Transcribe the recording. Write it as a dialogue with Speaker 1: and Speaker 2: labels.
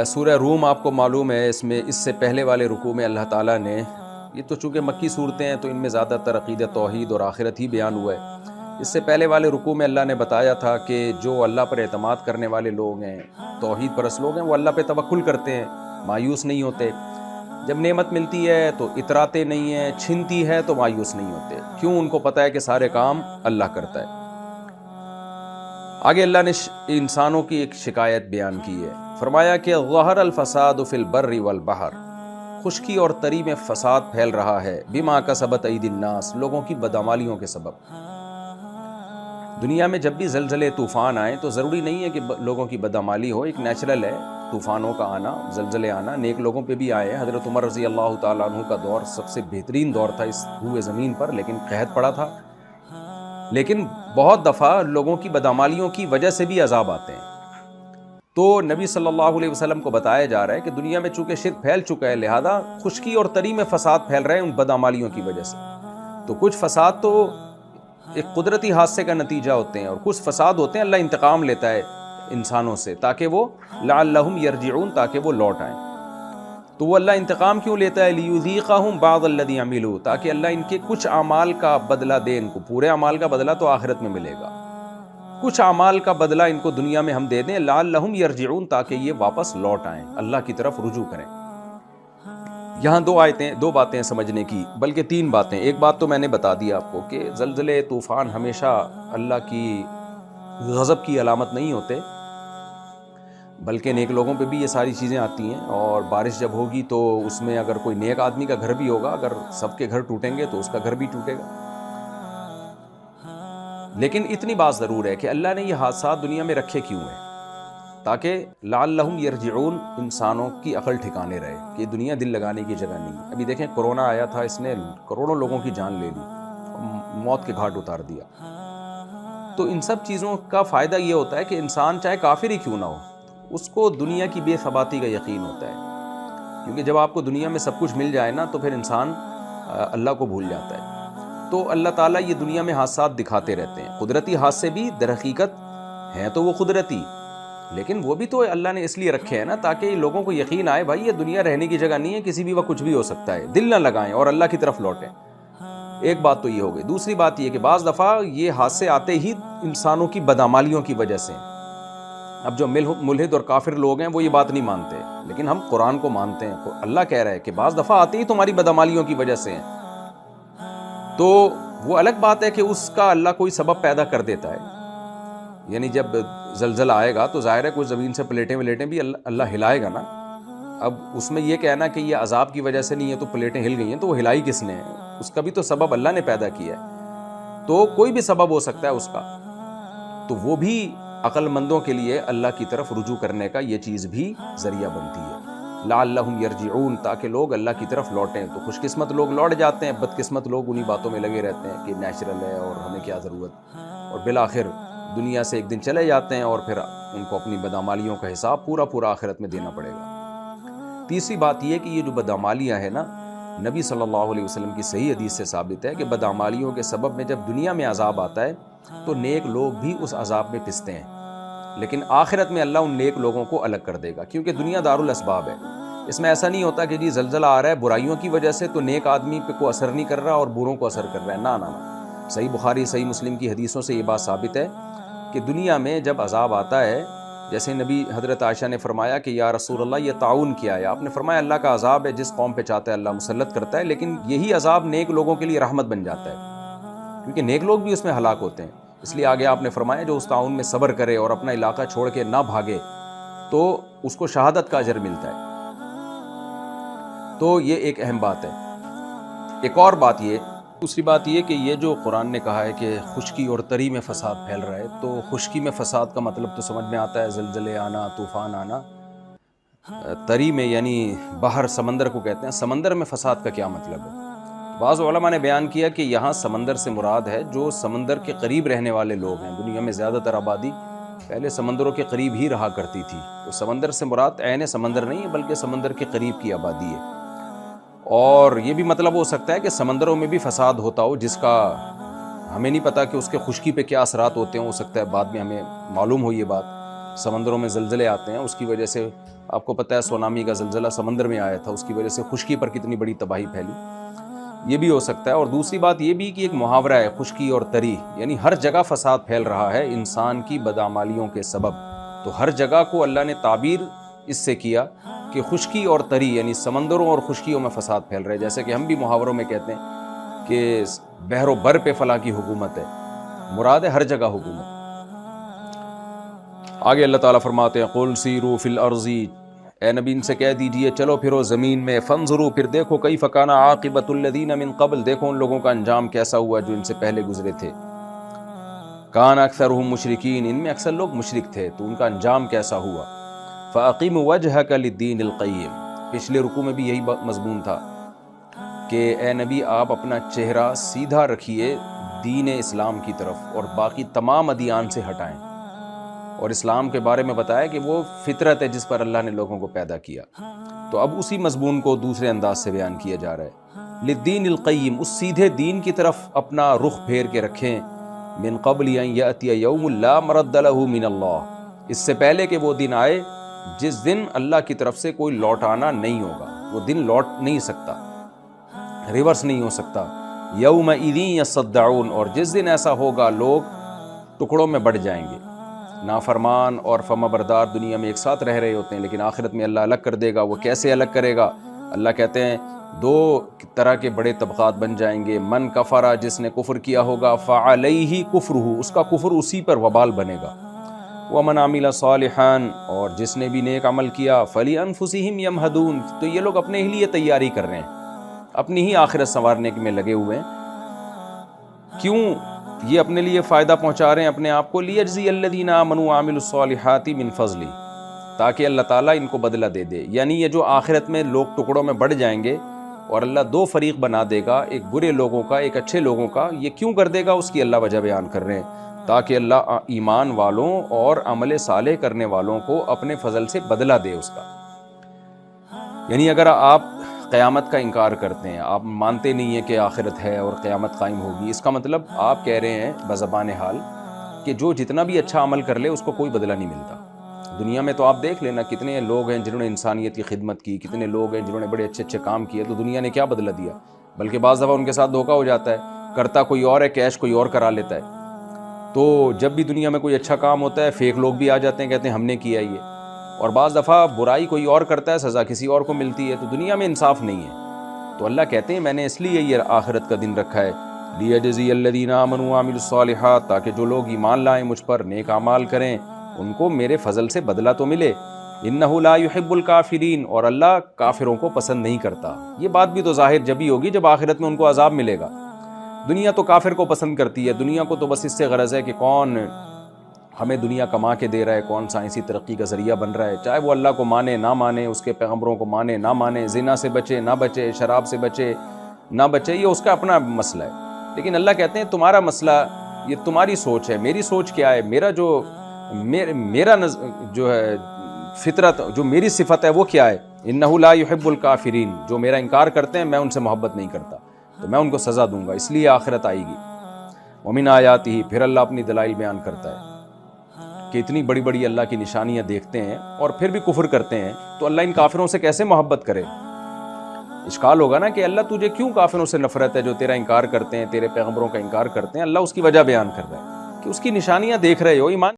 Speaker 1: سورہ روم آپ کو معلوم ہے، اس سے پہلے والے رکوع میں اللہ تعالیٰ نے، یہ تو چونکہ مکی صورتیں ہیں تو ان میں زیادہ تر عقیدہ توحید اور آخرت ہی بیان ہوا ہے۔ اس سے پہلے والے رکوع میں اللہ نے بتایا تھا کہ جو اللہ پر اعتماد کرنے والے لوگ ہیں، توحید پرست لوگ ہیں، وہ اللہ پہ توکل کرتے ہیں، مایوس نہیں ہوتے۔ جب نعمت ملتی ہے تو اتراتے نہیں ہیں، چھنتی ہے تو مایوس نہیں ہوتے، کیوں؟ ان کو پتہ ہے کہ سارے کام اللہ کرتا ہے۔ آگے اللہ نے انسانوں کی ایک شکایت بیان کی ہے، فرمایا کہ ظہر الفساد فی البر والبحر، خشکی اور تری میں فساد پھیل رہا ہے، بما کسبت ایدی الناس، لوگوں کی بدعمالیوں کے سبب۔ دنیا میں جب بھی زلزلے طوفان آئیں تو ضروری نہیں ہے کہ لوگوں کی بدعمالی ہو، ایک نیچرل ہے طوفانوں کا آنا، زلزلے آنا، نیک لوگوں پہ بھی آئے ہیں۔ حضرت عمر رضی اللہ تعالیٰ عنہ کا دور سب سے بہترین دور تھا اس روئے زمین پر، لیکن قحط پڑا تھا۔ لیکن بہت دفعہ لوگوں کی بدعمالیوں کی وجہ سے بھی عذاب آتے ہیں۔ تو نبی صلی اللہ علیہ وسلم کو بتایا جا رہا ہے کہ دنیا میں چونکہ شرک پھیل چکا ہے، لہذا خشکی اور تری میں فساد پھیل رہے ہیں ان بدعمالیوں کی وجہ سے۔ تو کچھ فساد تو ایک قدرتی حادثے کا نتیجہ ہوتے ہیں، اور کچھ فساد ہوتے ہیں اللہ انتقام لیتا ہے انسانوں سے تاکہ وہ لعلہم یرجعون، تاکہ وہ لوٹ آئیں۔ تو وہ اللہ انتقام کیوں لیتا ہے؟ لیذیقہم بعض الذی عملوا، تاکہ اللہ ان کے کچھ اعمال کا بدلہ دے ان کو۔ پورے اعمال کا بدلہ تو آخرت میں ملے گا، کچھ اعمال کا بدلہ ان کو دنیا میں ہم دے دیں، لعلہم یرجعون، تاکہ یہ واپس لوٹ آئیں، اللہ کی طرف رجوع کریں۔ یہاں دو باتیں سمجھنے کی، بلکہ تین باتیں۔ ایک بات تو میں نے بتا دی آپ کو کہ زلزلے طوفان ہمیشہ اللہ کی غضب کی علامت نہیں ہوتے، بلکہ نیک لوگوں پہ بھی یہ ساری چیزیں آتی ہیں۔ اور بارش جب ہوگی تو اس میں اگر کوئی نیک آدمی کا گھر بھی ہوگا، اگر سب کے گھر ٹوٹیں گے تو اس کا گھر بھی ٹوٹے گا۔ لیکن اتنی بات ضرور ہے کہ اللہ نے یہ حادثات دنیا میں رکھے کیوں ہیں؟ تاکہ لعلہم یرجعون، انسانوں کی عقل ٹھکانے رہے کہ دنیا دل لگانے کی جگہ نہیں ہے۔ ابھی دیکھیں کورونا آیا تھا، اس نے کروڑوں لوگوں کی جان لے لی، موت کے گھاٹ اتار دیا۔ تو ان سب چیزوں کا فائدہ یہ ہوتا ہے کہ انسان چاہے کافر ہی کیوں نہ ہو، اس کو دنیا کی بے ثباتی کا یقین ہوتا ہے، کیونکہ جب آپ کو دنیا میں سب کچھ مل جائے نا تو پھر انسان اللہ کو بھول جاتا ہے۔ تو اللہ تعالیٰ یہ دنیا میں حادثات دکھاتے رہتے ہیں، قدرتی حادثے بھی در حقیقت ہیں تو وہ قدرتی، لیکن وہ بھی تو اللہ نے اس لیے رکھے ہیں نا تاکہ لوگوں کو یقین آئے بھائی یہ دنیا رہنے کی جگہ نہیں ہے، کسی بھی وقت کچھ بھی ہو سکتا ہے، دل نہ لگائیں اور اللہ کی طرف لوٹیں۔ ایک بات تو یہ ہو گئی۔ دوسری بات یہ کہ بعض دفعہ یہ حادثے آتے ہی انسانوں کی بدعمالیوں کی وجہ سے۔ اب جو ملحد اور کافر لوگ ہیں وہ یہ بات نہیں مانتے، لیکن ہم قرآن کو مانتے ہیں۔ اللہ کہہ رہا ہے کہ بعض دفعہ آتے ہی تمہاری بدعمالیوں کی وجہ سے ہیں، تو وہ الگ بات ہے کہ اس کا اللہ کوئی سبب پیدا کر دیتا ہے۔ یعنی جب زلزلہ آئے گا تو ظاہر ہے کوئی زمین سے پلیٹیں بھی اللہ ہلائے گا نا۔ اب اس میں یہ کہنا کہ یہ عذاب کی وجہ سے نہیں ہے تو پلیٹیں ہل گئی ہیں، تو وہ ہلائی کس نے ہے؟ اس کا بھی تو سبب اللہ نے پیدا کیا ہے، تو کوئی بھی سبب ہو سکتا ہے اس کا۔ تو وہ بھی عقل مندوں کے لیے اللہ کی طرف رجوع کرنے کا یہ چیز بھی ذریعہ بنتی ہے، لعلہم یرجعون، تاکہ لوگ اللہ کی طرف لوٹیں۔ تو خوش قسمت لوگ لوٹ جاتے ہیں، بد قسمت لوگ انہی باتوں میں لگے رہتے ہیں کہ نیچرل ہے اور ہمیں کیا ضرورت، اور بالآخر دنیا سے ایک دن چلے جاتے ہیں اور پھر ان کو اپنی بدعمالیوں کا حساب پورا آخرت میں دینا پڑے گا۔ تیسری بات یہ کہ یہ جو بدعمالیاں ہیں نا، نبی صلی اللہ علیہ وسلم کی صحیح حدیث سے ثابت ہے کہ بدعمالیوں کے سبب میں جب دنیا میں عذاب آتا ہے تو نیک لوگ بھی اس عذاب میں پستے ہیں، لیکن آخرت میں اللہ ان نیک لوگوں کو الگ کر دے گا، کیونکہ دنیا دارالاسباب ہے۔ اس میں ایسا نہیں ہوتا کہ جی زلزلہ آ رہا ہے برائیوں کی وجہ سے تو نیک آدمی پہ کوئی اثر نہیں کر رہا اور بروں کو اثر کر رہا ہے، نہ۔ صحیح بخاری صحیح مسلم کی حدیثوں سے یہ بات ثابت ہے کہ دنیا میں جب عذاب آتا ہے، جیسے نبی حضرت عائشہ نے فرمایا کہ یا رسول اللہ یہ تعاون کیا ہے، آپ نے فرمایا اللہ کا عذاب ہے، جس قوم پہ چاہتا ہے اللہ مسلط کرتا ہے، لیکن یہی عذاب نیک لوگوں کے لیے رحمت بن جاتا ہے، کیونکہ نیک لوگ بھی اس میں ہلاک ہوتے ہیں۔ اس لیے آگے آپ نے فرمایا جو اس تعاون میں صبر کرے اور اپنا علاقہ چھوڑ کے نہ بھاگے تو اس کو شہادت کا اجر ملتا ہے۔ تو یہ ایک اہم بات ہے۔ ایک اور بات دوسری بات یہ کہ یہ جو قرآن نے کہا ہے کہ خشکی اور تری میں فساد پھیل رہا ہے، تو خشکی میں فساد کا مطلب تو سمجھ میں آتا ہے زلزلے آنا، طوفان آنا۔ تری میں یعنی باہر سمندر کو کہتے ہیں، سمندر میں فساد کا کیا مطلب ہے؟ بعض علماء نے بیان کیا کہ یہاں سمندر سے مراد ہے جو سمندر کے قریب رہنے والے لوگ ہیں۔ دنیا میں زیادہ تر آبادی پہلے سمندروں کے قریب ہی رہا کرتی تھی، تو سمندر سے مراد عین سمندر نہیں ہے بلکہ سمندر کے قریب کی آبادی ہے۔ اور یہ بھی مطلب ہو سکتا ہے کہ سمندروں میں بھی فساد ہوتا ہو جس کا ہمیں نہیں پتا کہ اس کے خشکی پہ کیا اثرات ہوتے ہیں، ہو سکتا ہے بعد میں ہمیں معلوم ہو یہ بات۔ سمندروں میں زلزلے آتے ہیں، اس کی وجہ سے آپ کو پتہ ہے سونامی کا زلزلہ سمندر میں آیا تھا، اس کی وجہ سے خشکی پر کتنی بڑی تباہی پھیلی، یہ بھی ہو سکتا ہے۔ اور دوسری بات یہ بھی کہ ایک محاورہ ہے خشکی اور تری، یعنی ہر جگہ فساد پھیل رہا ہے انسان کی بدعمالیوں کے سبب، تو ہر جگہ کو اللہ نے تعبیر اس سے کیا کہ خشکی اور تری، یعنی سمندروں اور خشکیوں میں فساد پھیل رہے، جیسے کہ ہم بھی محاوروں میں کہتے ہیں کہ بحر و بر پہ فلاں کی حکومت ہے، مراد ہے ہر جگہ حکومت۔ آگے اللہ تعالیٰ فرماتے ہیں قُلْ سِیرُوا فِی الْأَرْضِ، اے نبی ان سے کہہ دیجئے چلو پھرو زمین میں، فانظروا پھر دیکھو کیف کان عاقبۃ الذین من قبل، دیکھو ان لوگوں کا انجام کیسا ہوا جو ان سے پہلے گزرے تھے، کان اکثرهم مشرکین، ان میں اکثر لوگ مشرک تھے تو ان کا انجام کیسا ہوا۔ فاقم وجہک للدین القیم، پچھلے رکوع میں بھی یہی مضمون تھا کہ اے نبی آپ اپنا چہرہ سیدھا رکھیے دین اسلام کی طرف اور باقی تمام ادیان سے ہٹائیں، اور اسلام کے بارے میں بتایا کہ وہ فطرت ہے جس پر اللہ نے لوگوں کو پیدا کیا۔ تو اب اسی مضمون کو دوسرے انداز سے بیان کیا جا رہا ہے، للدین القیم، اس سیدھے دین کی طرف اپنا رخ پھیر کے رکھیں، من قبل ان یأتی یوم لا مرد لہ من اللہ، اس سے پہلے کہ وہ دن آئے جس دن اللہ کی طرف سے کوئی لوٹانا نہیں ہوگا، وہ دن لوٹ نہیں سکتا، ریورس نہیں ہو سکتا۔ یومئذ یصدعون، اور جس دن ایسا ہوگا لوگ ٹکڑوں میں بٹ جائیں گے، نافرمان اور فرما بردار دنیا میں ایک ساتھ رہ رہے ہوتے ہیں، لیکن آخرت میں اللہ الگ کر دے گا۔ وہ کیسے الگ کرے گا؟ اللہ کہتے ہیں دو طرح کے بڑے طبقات بن جائیں گے، من کفر، جس نے کفر کیا ہوگا، فعلیہ کفرہ، اس کا کفر اسی پر وبال بنے گا، ومن عمل صالحا، اور جس نے بھی نیک عمل کیا، فلانفسہم یمہدون، تو یہ لوگ اپنے ہی لیے تیاری کر رہے ہیں، اپنی ہی آخرت سنوارنے میں لگے ہوئے ہیں۔ کیوں یہ اپنے لیے فائدہ پہنچا رہے ہیں اپنے آپ کو؟ لیجزی الذین آمنوا وعملوا الصالحات من فضلہ، تاکہ اللہ تعالیٰ ان کو بدلہ دے دے۔ یعنی یہ جو آخرت میں لوگ ٹکڑوں میں بڑھ جائیں گے اور اللہ دو فریق بنا دے گا، ایک برے لوگوں کا ایک اچھے لوگوں کا، یہ کیوں کر دے گا اس کی اللہ وجہ بیان کر رہے ہیں، تاکہ اللہ ایمان والوں اور عمل صالح کرنے والوں کو اپنے فضل سے بدلہ دے اس کا۔ یعنی اگر آپ قیامت کا انکار کرتے ہیں، آپ مانتے نہیں ہیں کہ آخرت ہے اور قیامت قائم ہوگی، اس کا مطلب آپ کہہ رہے ہیں بزبان حال کہ جو جتنا بھی اچھا عمل کر لے اس کو کوئی بدلہ نہیں ملتا۔ دنیا میں تو آپ دیکھ لینا کتنے لوگ ہیں جنہوں نے انسانیت کی خدمت کی، کتنے لوگ ہیں جنہوں نے بڑے اچھے اچھے کام کیے، تو دنیا نے کیا بدلہ دیا؟ بلکہ بعض دفعہ ان کے ساتھ دھوکہ ہو جاتا ہے، کرتا کوئی اور ہے، کیش کوئی اور کرا لیتا ہے۔ تو جب بھی دنیا میں کوئی اچھا کام ہوتا ہے فیک لوگ بھی آ جاتے ہیں، کہتے ہیں ہم نے کیا یہ، اور بعض دفعہ برائی کوئی اور کرتا ہے سزا کسی اور کو ملتی ہے، تو دنیا میں انصاف نہیں ہے۔ تو اللہ کہتے ہیں میں نے اس لیے یہ آخرت کا دن رکھا ہے، لیجزی الذین آمنوا وعملوا الصالحات، تاکہ جو لوگ ایمان لائیں مجھ پر، نیک اعمال کریں، ان کو میرے فضل سے بدلہ تو ملے۔ انہ لا یحب الکافرین، اور اللہ کافروں کو پسند نہیں کرتا۔ یہ بات بھی تو ظاہر جبھی ہوگی جب آخرت میں ان کو عذاب ملے گا۔ دنیا تو کافر کو پسند کرتی ہے، دنیا کو تو بس اس سے غرض ہے کہ کون ہمیں دنیا کما کے دے رہا ہے، کون سائنسی ترقی کا ذریعہ بن رہا ہے، چاہے وہ اللہ کو مانے نہ مانے، اس کے پیغمبروں کو مانے نہ مانے، زنا سے بچے نہ بچے، شراب سے بچے نہ بچے، یہ اس کا اپنا مسئلہ ہے۔ لیکن اللہ کہتے ہیں تمہارا مسئلہ یہ تمہاری سوچ ہے، میری سوچ کیا ہے، میرا جو ہے فطرت، جو میری صفت ہے وہ کیا ہے، انہ لا یحب الکافرین، جو میرا انکار کرتے ہیں میں ان سے محبت نہیں کرتا، تو میں ان کو سزا دوں گا، اس لیے آخرت آئے گی۔ ومن آیاتہ، پھر اللہ اپنی دلائل بیان کرتا ہے کہ اتنی بڑی بڑی اللہ کی نشانیاں دیکھتے ہیں اور پھر بھی کفر کرتے ہیں، تو اللہ ان کافروں سے کیسے محبت کرے؟ اشکال ہوگا نا کہ اللہ تجھے کیوں کافروں سے نفرت ہے جو تیرا انکار کرتے ہیں، تیرے پیغمبروں کا انکار کرتے ہیں؟ اللہ اس کی وجہ بیان کر رہا ہے کہ اس کی نشانیاں دیکھ رہے ہو، ایمان